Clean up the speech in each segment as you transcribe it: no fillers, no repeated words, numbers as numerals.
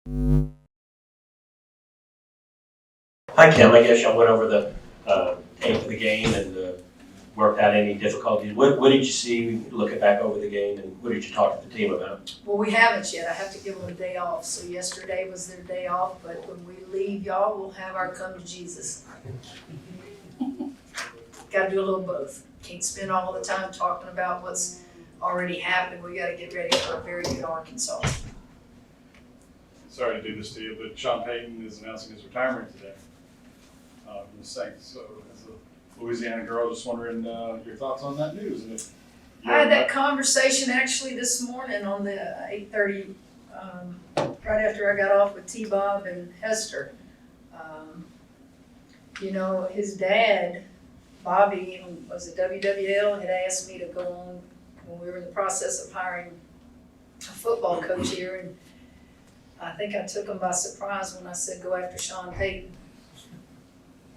Hi, Kim. I guess y'all went over the tape of the game and worked out any difficulties. What did you see looking back over the game, and what did you talk to the team about? Well, we haven't yet. I have to give them a day off. So yesterday was their day off, but when we leave, y'all, we'll have our come to Jesus. Got to do a little both. Can't spend all the time talking about what's already happened. We got to get ready for a very good Arkansas. Sorry to do this to you, but Sean Payton is announcing his retirement today from the Saints. So as a Louisiana girl, just wondering your thoughts on that news. And if you I had that conversation actually this morning on the 8:30, right after I got off with T-Bob and Hester. His dad, Bobby, who was at WWL, had asked me to go on when we were in the process of hiring a football coach here, and I think I took him by surprise when I said go after Sean Payton.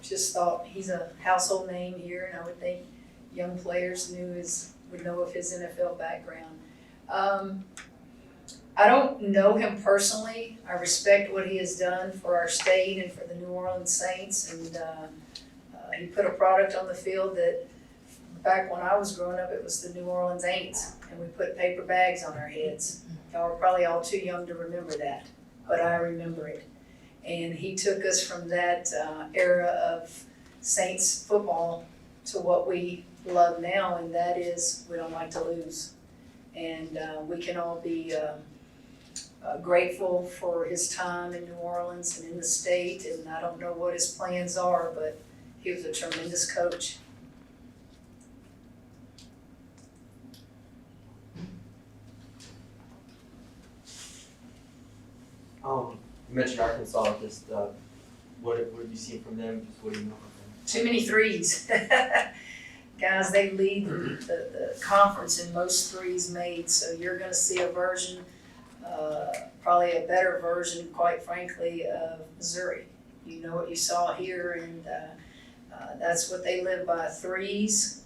Just thought he's a household name here, and I would think young players would know of his NFL background. I don't know him personally. I respect what he has done for our state and for the New Orleans Saints, and he put a product on the field that back when I was growing up, it was the New Orleans Aints, and we put paper bags on our heads. Y'all are probably all too young to remember that, but I remember it. And he took us from that era of Saints football to what we love now, and that is we don't like to lose. And we can all be grateful for his time in New Orleans and in the state, and I don't know what his plans are, but he was a tremendous coach. You mentioned Arkansas. Just what have you seen from them? Just what do you know from them? Too many threes. Guys, they lead the conference in most threes made, so you're going to see a version, probably a better version, quite frankly, of Missouri. You know what you saw here, and that's what they live by: threes,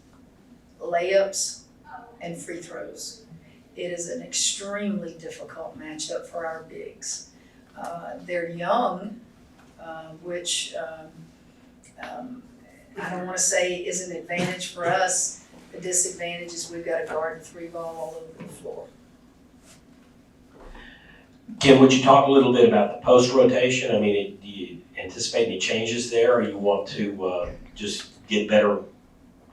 layups, and free throws. It is an extremely difficult matchup for our bigs. They're young, which I don't want to say is an advantage for us. The disadvantage is we've got to guard the three ball all over the floor. Kim, would you talk a little bit about the post rotation? I mean, do you anticipate any changes there, or you want to just get better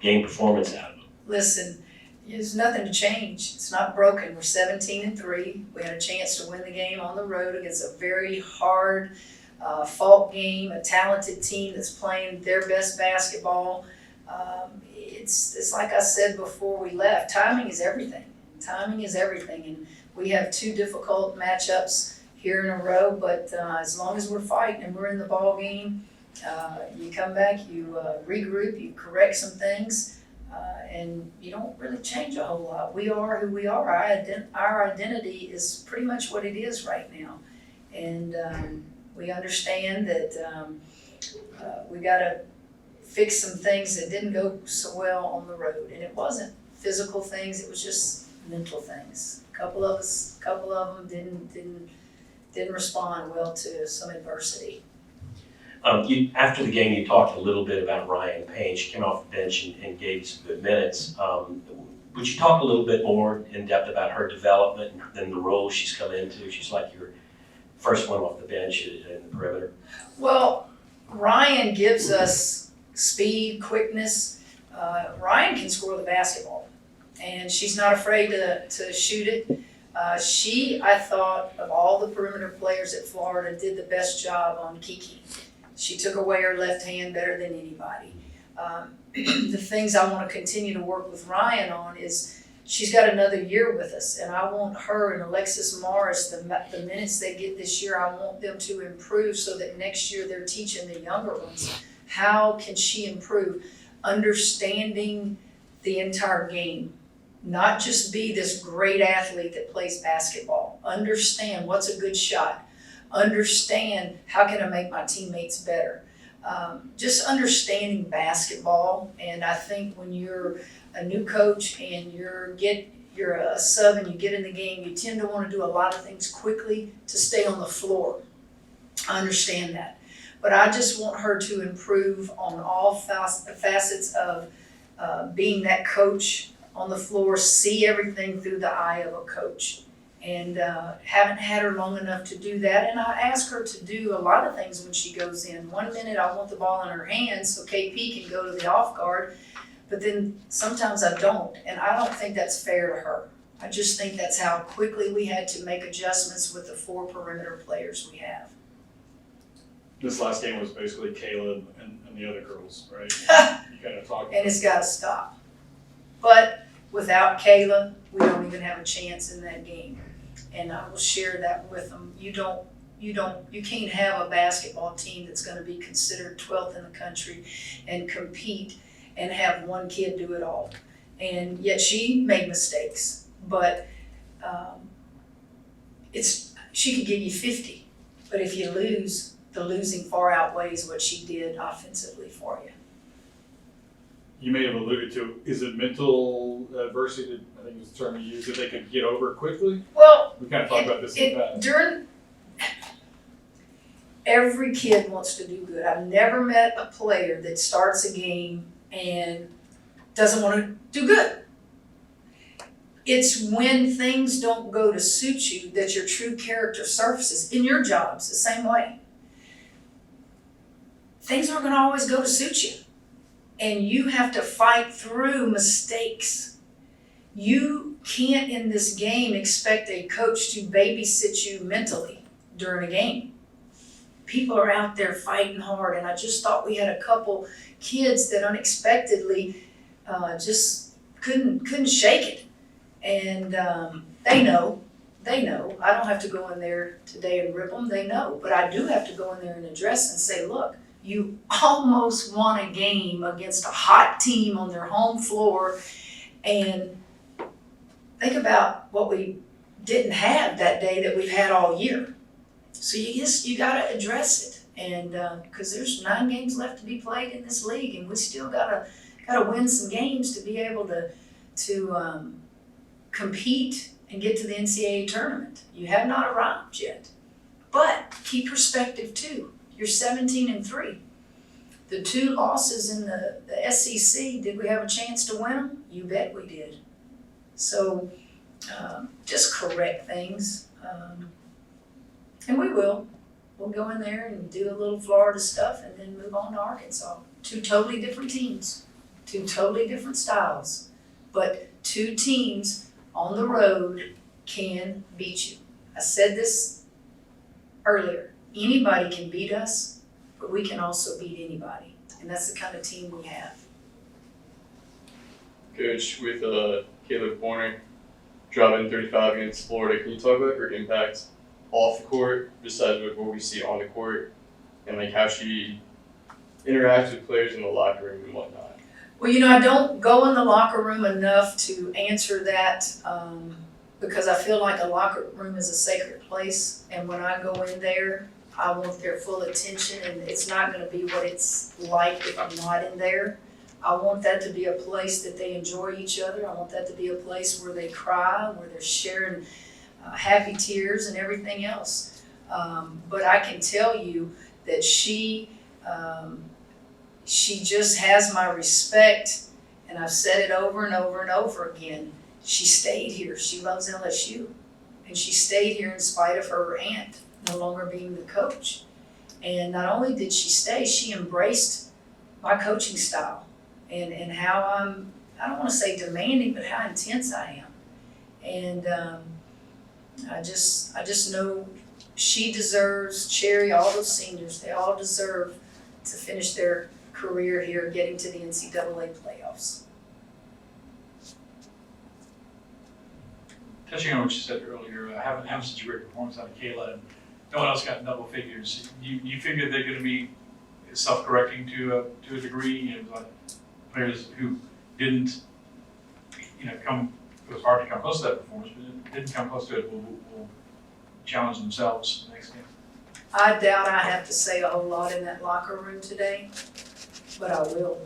game performance out of it? Listen, there's nothing to change. It's not broken. We're 17-3. We had a chance to win the game on the road against a very hard fought game, a talented team that's playing their best basketball. It's like I said before we left, timing is everything. Timing is everything, and we have two difficult matchups here in a row, but as long as we're fighting and we're in the ball game, you come back, you regroup, you correct some things, and you don't really change a whole lot. We are who we are. Our identity is pretty much what it is right now, and we understand that we got to fix some things that didn't go so well on the road, and it wasn't physical things; it was just mental things. A couple of them didn't respond well to some adversity. After the game, you talked a little bit about Ryan Payne. She came off the bench and gave you some good minutes. Would you talk a little bit more in depth about her development and the role she's come into? She's like your first one off the bench in the perimeter. Well, Ryan gives us speed, quickness. Ryan can score the basketball, and she's not afraid to shoot it. I thought, of all the perimeter players at Florida, did the best job on Kiki. She took away her left hand better than anybody. The things I want to continue to work with Ryan on is she's got another year with us, and I want her and Alexis Morris, the minutes they get this year, I want them to improve so that next year they're teaching the younger ones. How can she improve? Understanding the entire game. Not just be this great athlete that plays basketball. Understand what's a good shot. Understand how can I make my teammates better. Just understanding basketball, and I think when you're a new coach and you're a sub and you get in the game, you tend to want to do a lot of things quickly to stay on the floor. I understand that. But I just want her to improve on all facets of being that coach on the floor, see everything through the eye of a coach. And haven't had her long enough to do that. And I ask her to do a lot of things when she goes in. 1 minute I want the ball in her hands so KP can go to the off guard, but then sometimes I don't. And I don't think that's fair to her. I just think that's how quickly we had to make adjustments with the 4 perimeter players we have. This last game was basically Caleb and the other girls, right? You kind of talked. And it's got to stop. But without Kayla, we don't even have a chance in that game. And I will share that with them. You can't have a basketball team that's going to be considered 12th in the country and compete and have one kid do it all. And yet she made mistakes, but she could give you 50. But if you lose, the losing far outweighs what she did offensively for you. You may have alluded to, is it mental adversity, I think was the term you used, that they could get over quickly? Well, We kind of talked about this in the past. Every kid wants to do good. I've never met a player that starts a game and doesn't want to do good. It's when things don't go to suit you that your true character surfaces. In your jobs, the same way. Things aren't going to always go to suit you. And you have to fight through mistakes. You can't in this game expect a coach to babysit you mentally during a game. People are out there fighting hard, and I just thought we had a couple kids that unexpectedly just couldn't shake it. And they know. I don't have to go in there today and rip them. They know. But I do have to go in there and address and say, look, you almost won a game against a hot team on their home floor, and think about what we didn't have that day that we've had all year. So you got to address it, and because there's 9 games left to be played in this league, and we still got to win some games to be able to compete and get to the NCAA tournament. You have not arrived yet, but keep perspective too. You're 17-3. The 2 losses in the SEC, did we have a chance to win them? You bet we did. So just correct things. And we will. We'll go in there and do a little Florida stuff and then move on to Arkansas. 2 totally different teams, 2 totally different styles. But 2 teams on the road can beat you. I said this earlier. Anybody can beat us, but we can also beat anybody. And that's the kind of team we have. Coach, with Caleb Warner dropping 35 against Florida, can you talk about her impact off the court, besides what we see on the court, and like how she interacts with players in the locker room and whatnot? Well, I don't go in the locker room enough to answer that because I feel like a locker room is a sacred place. And when I go in there, I want their full attention, and it's not going to be what it's like if I'm not in there. I want that to be a place that they enjoy each other. I want that to be a place where they cry, where they're sharing happy tears and everything else. But I can tell you that she just has my respect, and I've said it over and over and over again. She stayed here. She loves LSU, and she stayed here in spite of her aunt no longer being the coach. And not only did she stay, she embraced my coaching style and how I don't want to say demanding, but how intense I am. And I just know she deserves, Cherry, all those seniors, they all deserve to finish their career here getting to the NCAA playoffs. Touching on what you said earlier, having such a great performance out of Kayla, and no one else got in double figures. You figure they're going to be self-correcting to a degree, like players who didn't, come. It was hard to come close to that performance, but it didn't come close to it. Will challenge themselves next game. I doubt I have to say a whole lot in that locker room today, but I will.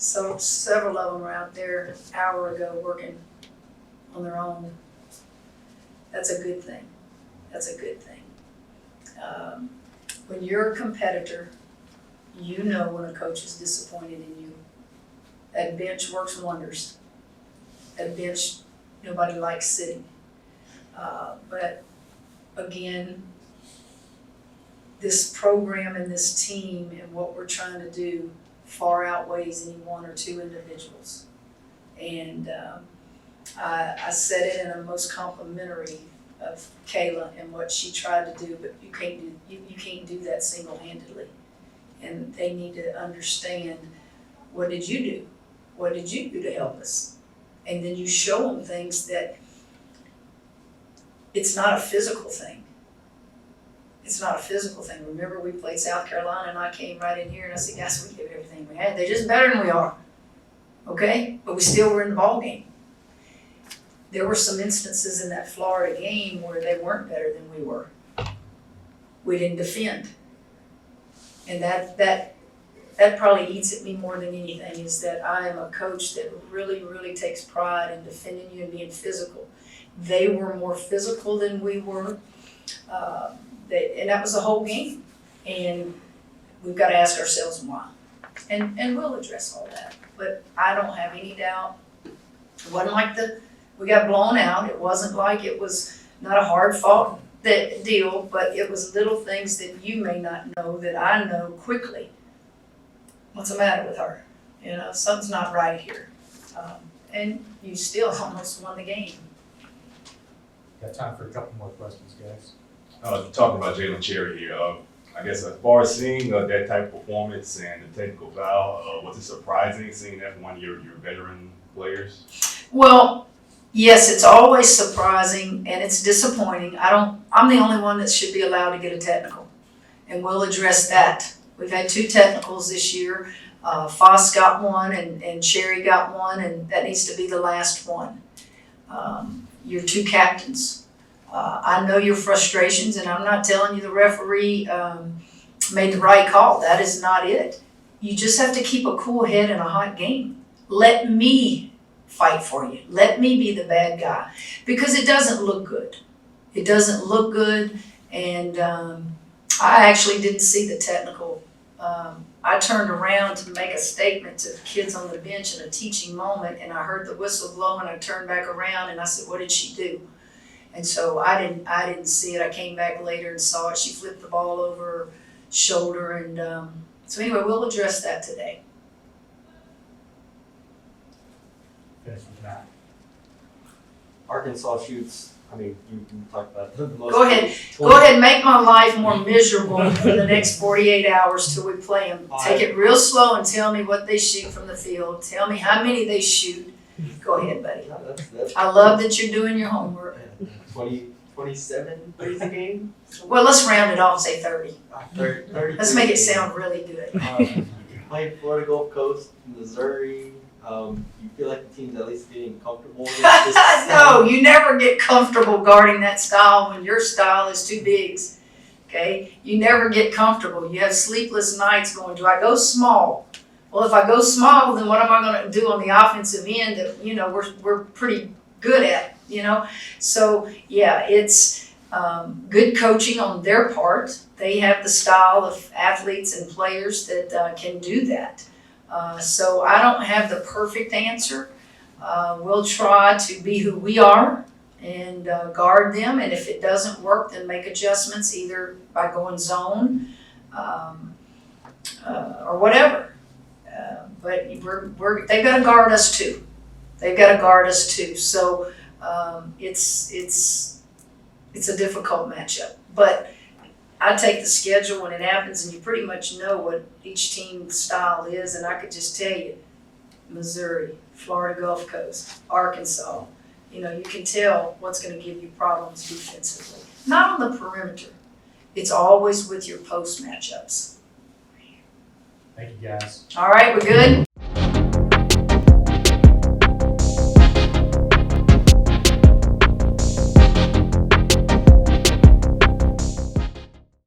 So several of them were out there an hour ago working on their own. That's a good thing. That's a good thing. When you're a competitor, you know when a coach is disappointed in you. That bench works wonders. That bench, nobody likes sitting. But again, this program and this team and what we're trying to do far outweighs any one or two individuals. And I said it in a most complimentary of Kayla and what she tried to do, but you can't do that single-handedly. And they need to understand, what did you do? What did you do to help us? And then you show them things that it's not a physical thing. It's not a physical thing. Remember, we played South Carolina and I came right in here and I said, guys, we gave everything we had. They're just better than we are. Okay? But we still were in the ball game. There were some instances in that Florida game where they weren't better than we were. We didn't defend. And that probably eats at me more than anything, is that I am a coach that really, really takes pride in defending you and being physical. They were more physical than we were. And that was the whole game. And we've got to ask ourselves why. And we'll address all that. But I don't have any doubt. It wasn't like we got blown out. It wasn't like it was not a hard fought deal, but it was little things that you may not know that I know quickly. What's the matter with her? You know, something's not right here. And you still almost won the game. Got time for a couple more questions, guys. Talking about Jaylen Cherry here, I guess as far as seeing that type of performance and the technical foul, was it surprising seeing that from one of your veteran players? Well, yes, it's always surprising and it's disappointing. I'm the only one that should be allowed to get a technical, and we'll address that. We've had 2 technicals this year. Foss got one and Cherry got one, and that needs to be the last one. Your 2 captains. I know your frustrations, and I'm not telling you the referee made the right call. That is not it. You just have to keep a cool head in a hot game. Let me fight for you. Let me be the bad guy, because it doesn't look good. It doesn't look good, and I actually didn't see the technical. I turned around to make a statement to the kids on the bench in a teaching moment, and I heard the whistle blow, and I turned back around and I said, what did she do? And so I didn't see it. I came back later and saw it. She flipped the ball over her shoulder, and so anyway, we'll address that today. Finish with Matt. Arkansas shoots, I mean, you talked about the most. Go ahead, make my life more miserable for the next 48 hours till we play them. Take it real slow and tell me what they shoot from the field. Tell me how many they shoot. Go ahead, buddy. No, that's I love that you're doing your homework. 27 threes a game? Well, let's round it off, say 30. 30 Let's make it sound really good. Playing Florida Gulf Coast, Missouri, you feel like the team's at least getting comfortable with this? No, you never get comfortable guarding that style when your style is too big. Okay? You never get comfortable. You have sleepless nights going, do I go small? Well, if I go small, then what am I going to do on the offensive end that, you know, we're pretty good at, you know? So, yeah, it's good coaching on their part. They have the style of athletes and players that can do that. So I don't have the perfect answer. We'll try to be who we are and guard them. And if it doesn't work, then make adjustments either by going zone or whatever. But they've got to guard us too. They've got to guard us too. So it's a difficult matchup. But I take the schedule when it happens, and you pretty much know what each team's style is. And I could just tell you, Missouri, Florida Gulf Coast, Arkansas. You know, you can tell what's going to give you problems defensively. Not on the perimeter. It's always with your post matchups. Thank you, guys. All right, we're good?